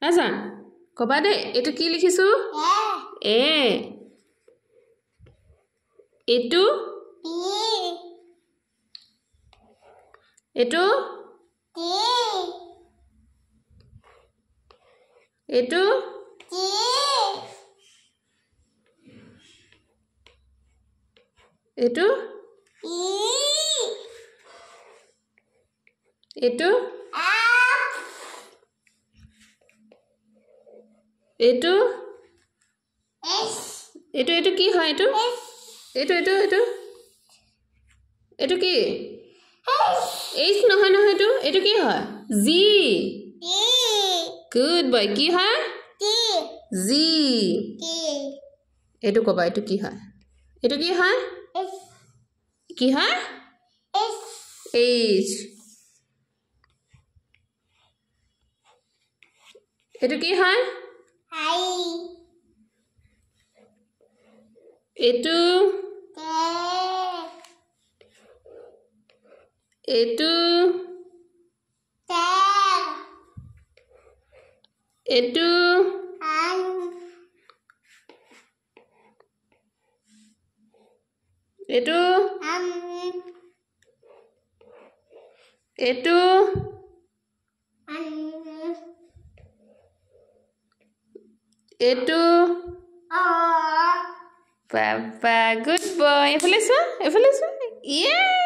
আছা কবা দে এটো কি লিখিছো এ এটো এটো এটো এটো এটো এটো এটো এটো কি হয় এটো এটো এটো এটো এটো কি এইচ নহয় নহয় এটো এটো কি হয় জি গুড বয় কি হয় জি এটো কবা এটো কি হয় এটো কি হয় কি হয় এইচ এটো কি হয় এটো এটো এটো এটো এটো এটো Papa, good boy. Evaluation? Evaluation? Yeah.